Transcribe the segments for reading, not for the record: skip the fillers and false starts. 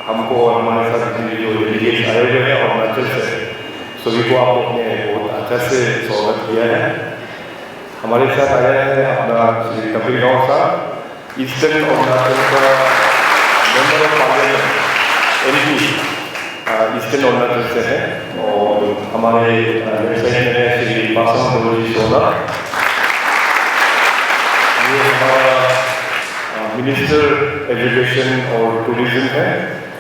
हमको और हमारे साथ जितने जो डेलीगेट्स आए हुए हैं अरुणाचल से, सभी को आप लोग ने बहुत अच्छा से स्वागत किया है। हमारे साथ आया है अपना श्री कपिल गाँव साहब, ईस्टर्न अरुणाचल का member of parliament MP eastern Arunachal से है। और हमारे वेबसाइट में है श्री पासवान दोजी सोना, ये हमारा मिनिस्टर एजुकेशन और टूरिज्म है।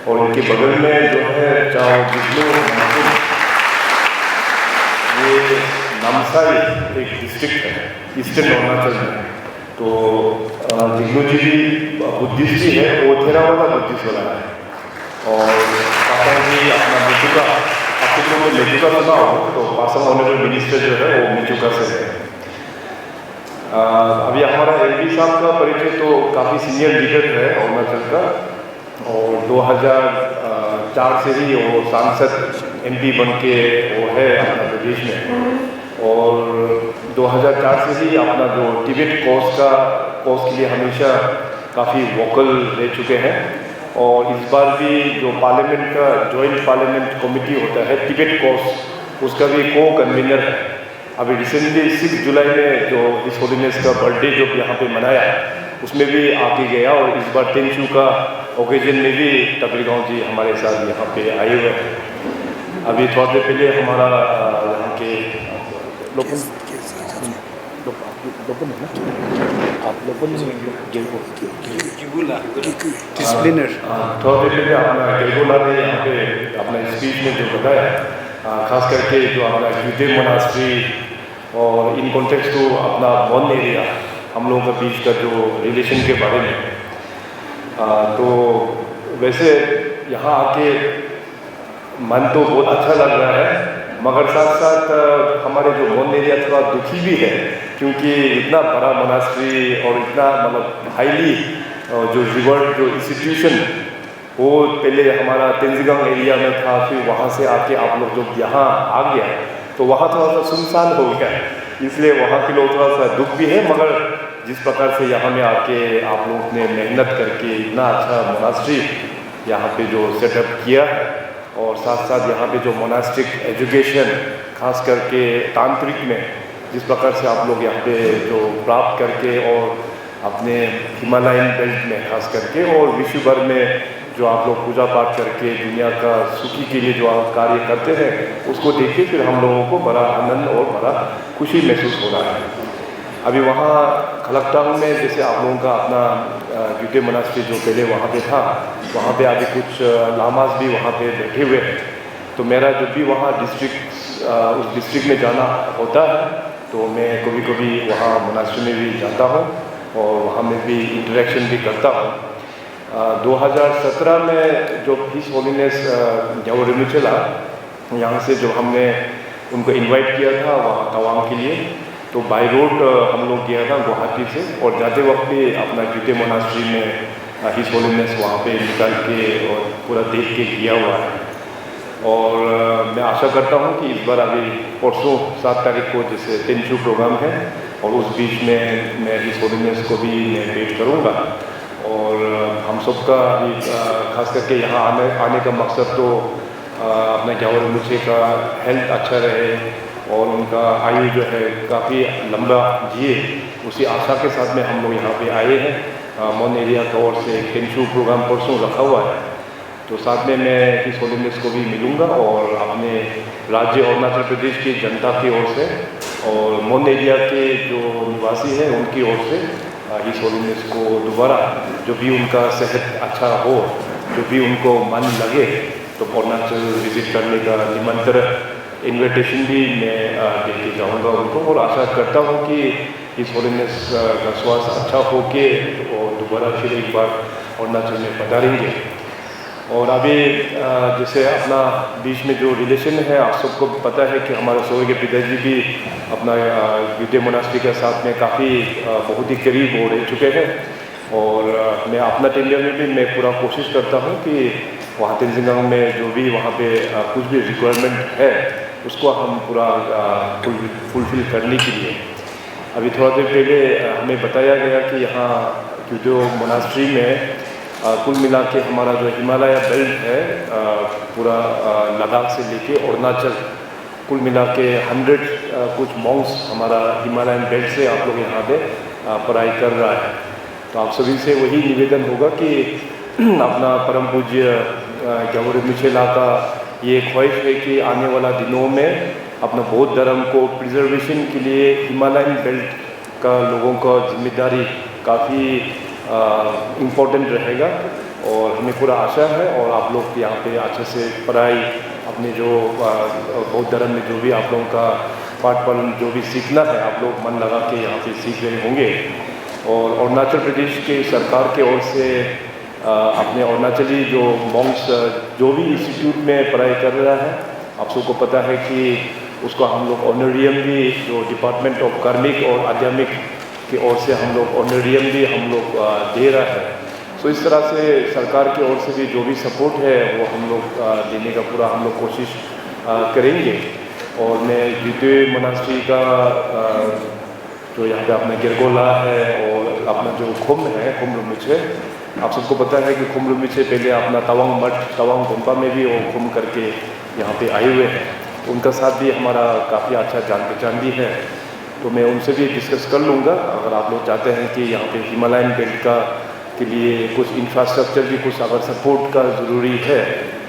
और उनके बगल में जो है चाओ जिग्नू, ये नामसाई एक डिस्ट्रिक्ट है ईस्टर्न अरुणाचल में। तो जिग्नू जी भी बुद्धिस्ट ही है, वो थेरावादा बुद्धिस्ट वाला है। और पापा जी अपना मिचुका, आपके लोगों ने मिचुका सुना हो तो पासवान ऑनरेबल मिनिस्टर जो है वो मिचुका से है। अभी हमारा MP साहब का परिचय तो काफ़ी सीनियर लीडर है अरुणाचल का, और 2004 से ही वो सांसद MP बन के वो है अपना प्रदेश में। और 2004 से ही अपना जो टिबेट कॉज के लिए हमेशा काफ़ी वोकल रह चुके हैं। और इस बार भी जो पार्लियामेंट का जॉइंट पार्लियामेंट कमेटी होता है टिबेट कॉज, उसका भी को-कन्वीनर है। अभी रिसेंटली 6 जुलाई में जो हिज होलीनेस का बर्थडे जो यहाँ पे मनाया, उसमें भी आके गया। और इस बार 10 जून का ओकेजन में भी कपिल गाँव जी हमारे साथ यहाँ पे आए हुए हैं। अभी थोड़ा देर पहले हमारा यहाँ के लोकल आप लोकल डिसिप्लिनर थोड़ा देर पहले अपना गेगोला ने यहाँ पे अपना स्पीच में जो बताया, खास करके जो अपना यूटे मोनास्ट्री और इन कॉन्टेक्स्ट टू अपना वन एरिया हम लोगों के बीच का जो रिलेशन के बारे में। तो वैसे यहाँ आके मन तो बहुत अच्छा लग रहा है, मगर साथ साथ हमारे जो वन एरिया थोड़ा दुखी भी है, क्योंकि इतना बड़ा मोनास्ट्री और इतना मतलब हाईली जो रिवर्ड जो इंस्टीट्यूशन वो पहले हमारा तेंजिंगांग एरिया में था, फिर वहाँ से आके आप लोग जब यहाँ आ गया तो वहाँ थोड़ा सा सुनसान हो गया, इसलिए वहाँ के लोग थोड़ा सा दुख भी है। मगर जिस प्रकार से यहाँ में आके आप लोग ने मेहनत करके इतना अच्छा मोनास्ट्री यहाँ पे जो सेटअप किया है, और साथ साथ यहाँ पे जो मोनास्टिक एजुकेशन खास करके तांत्रिक में जिस प्रकार से आप लोग यहाँ पे जो प्राप्त करके और अपने हिमालयन बेल्ट में खास करके और विश्व भर में जो आप लोग पूजा पाठ करके दुनिया का सुखी के लिए जो आप कार्य करते हैं, उसको देख के फिर हम लोगों को बड़ा आनंद और बड़ा खुशी महसूस हो रहा है। अभी वहाँ खलकटांग में जैसे आप लोगों का अपना यूटे मोनास्ट्री जो पहले वहाँ पे था, वहाँ पे अभी कुछ लामास भी वहाँ पे बैठे हुए हैं। तो मेरा जब भी वहाँ उस डिस्ट्रिक्ट में जाना होता है तो मैं कभी कभी वहाँ मोनास्ट्री में भी जाता हूँ और वहाँ में भी इंटरेक्शन भी करता हूँ। 2017 में जो हिज होलीनेस ग्यावो रिम्पोचे यहाँ से जो हमने उनको इनवाइट किया था वहाँ तवांग के लिए, तो बाय रोड हम लोग गया था गुवाहाटी से, और जाते वक्त भी अपना यूटे मोनास्ट्री में हिज होलीनेस वहाँ पे निकाल के और पूरा देख के किया हुआ है। और मैं आशा करता हूँ कि इस बार अभी परसों 7 तारीख को जैसे 10 जून प्रोग्राम है, और उस बीच में मैं हिज होलीनेस को भी मैं भेंट करूँगा। और हम सबका अभी खास करके यहाँ आने का मकसद तो अपना ग्यावो रिम्पोचे का हेल्थ अच्छा रहे और उनका आयु जो है काफ़ी लंबा जिए, उसी आशा के साथ में हम लोग यहाँ पे आए हैं। मोन एरिया की ओर से 10 जून प्रोग्राम परसों रखा हुआ है, तो साथ में मैं हिज होलीनेस को भी मिलूँगा और अपने राज्य अरुणाचल प्रदेश की जनता की ओर से और मोन एरिया के जो निवासी हैं उनकी ओर से हिज होलीनेस को दोबारा जो भी उनका सेहत अच्छा हो, जो भी उनको मन लगे, तो अरुणाचल विजिट करने का निमंत्रण इन्विटेशन भी मैं दे के जाऊँगा उनको। और आशा करता हूँ कि हिज होलीनेस का स्वास्थ्य अच्छा हो के और दोबारा फिर एक बार अरुणाचल में पधारेंगे। और अभी जैसे अपना बीच में जो रिलेशन है, आप सबको पता है कि हमारे स्वर्गीय पिताजी भी अपना यूटे मोनास्ट्री के साथ में काफ़ी बहुत ही करीब हो रह चुके हैं। और मैं अपना टेंडर में भी मैं पूरा कोशिश करता हूँ कि वहाँ तेंजिंगांग में जो भी वहाँ पे कुछ भी रिक्वायरमेंट है उसको हम पूरा फुलफिल करने के लिए। अभी थोड़ा देर पहले हमें बताया गया कि यहाँ यूटे मोनास्ट्री में कुल मिला के हमारा जो हिमालय बेल्ट है पूरा लद्दाख से लेके अरुणाचल कुल मिला के 100 कुछ मॉन्क्स हमारा हिमालयन बेल्ट से आप लोग यहाँ पे पढ़ाई कर रहा है। तो आप सभी से वही निवेदन होगा कि अपना परम पूज्य ग्यावरे मिचेला का ये ख्वाहिश है कि आने वाला दिनों में अपना बौद्ध धर्म को प्रिजर्वेशन के लिए हिमालयन बेल्ट का लोगों का जिम्मेदारी काफ़ी इम्पोर्टेंट रहेगा और हमें पूरा आशा है। और आप लोग यहाँ पे अच्छे से पढ़ाई अपने जो बौद्ध धर्म में जो भी आप लोगों का पाठ पालन जो भी सीखना है आप लोग मन लगा के यहाँ पे सीख रहे होंगे। और अरुणाचल प्रदेश के सरकार के ओर से अपने अरुणाचली जो मॉन्क्स जो भी इंस्टीट्यूट में पढ़ाई कर रहा है आप सबको पता है कि उसको हम लोग ऑनरेरियम भी जो डिपार्टमेंट ऑफ कार्मिक और आध्यात्मिक की ओर से हम लोग ऑनरेरियम भी हम लोग दे रहा है। सो इस तरह से सरकार की ओर से भी जो भी सपोर्ट है वो हम लोग देने का पूरा हम लोग कोशिश करेंगे। और मैं द्वितीय मोनास्ट्री का जो यहाँ पे अपना गिरगोला है और अपना जो खुम्ब है खुम्ब रुमिचे, आप सबको पता है कि खुम्ब रुमिचे पहले अपना तवांग मठ तवांग गोम्पा में भी वो खुम्ब करके यहाँ पे आए हुए हैं। उनका साथ भी हमारा काफ़ी अच्छा जान पहचान भी है। तो मैं उनसे भी डिस्कस कर लूँगा। अगर आप लोग चाहते हैं कि यहाँ पे हिमालयन बेल्ट का के लिए कुछ इंफ्रास्ट्रक्चर भी कुछ अगर सपोर्ट का ज़रूरी है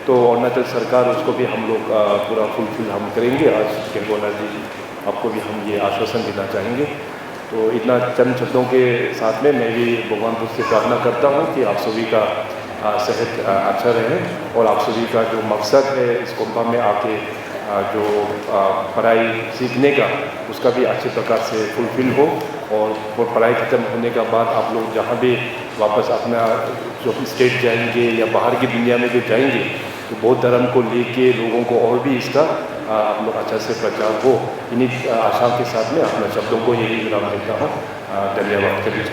तो अरुणाचल सरकार उसको भी हम लोग पूरा फुलफिल हम करेंगे। आज गिरगोला जी आपको भी हम ये आश्वासन देना चाहेंगे। तो इतना चंद शब्दों के साथ में मैं भी भगवान बुद्ध से प्रार्थना करता हूँ कि आप सभी का सेहत अच्छा रहे और आप सभी का जो मकसद है इस गोम्पा में आके जो पढ़ाई सीखने का उसका भी अच्छे प्रकार से फुलफिल हो। और वो पढ़ाई ख़त्म होने के बाद आप लोग जहाँ भी वापस अपना जो स्टेट जाएंगे या बाहर की दुनिया में जो जाएंगे तो बौद्ध धर्म को लेके लोगों को और भी इसका आप लोग अच्छा से प्रचार हो। इन्हीं आशा के साथ में अपने शब्दों को यही विराम देता हूँ। धन्यवाद के बीच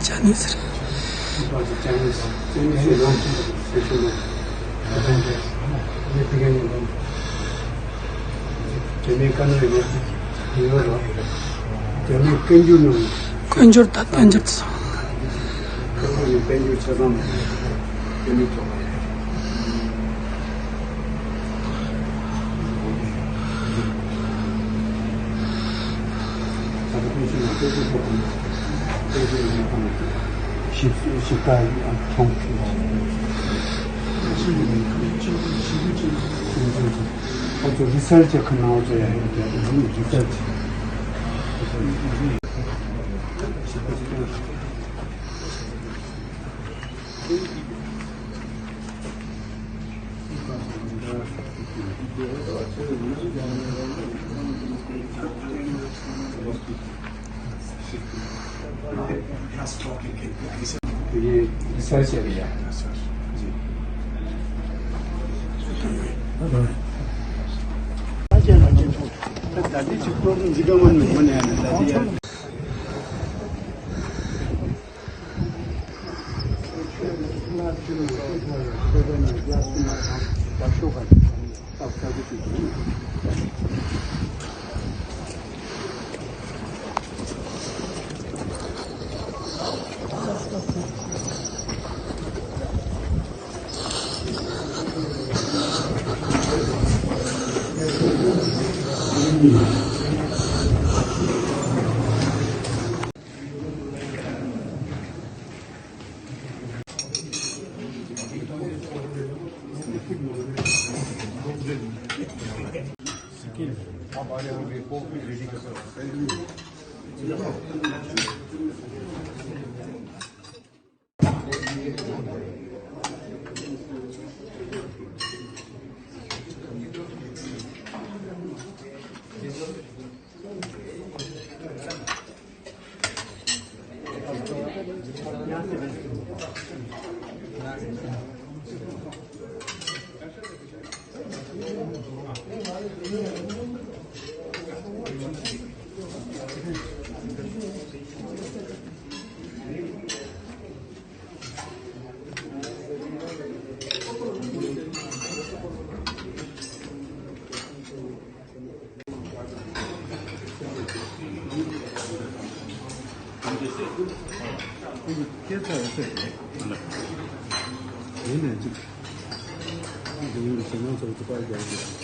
Chinese 끈줄다 끈줄다. 리서치 나오줘야 리서치. 이게 리서치야. Tadi cukup juga mana tadi ya. 얘는 지금 이거 전형적으로 빨리 하고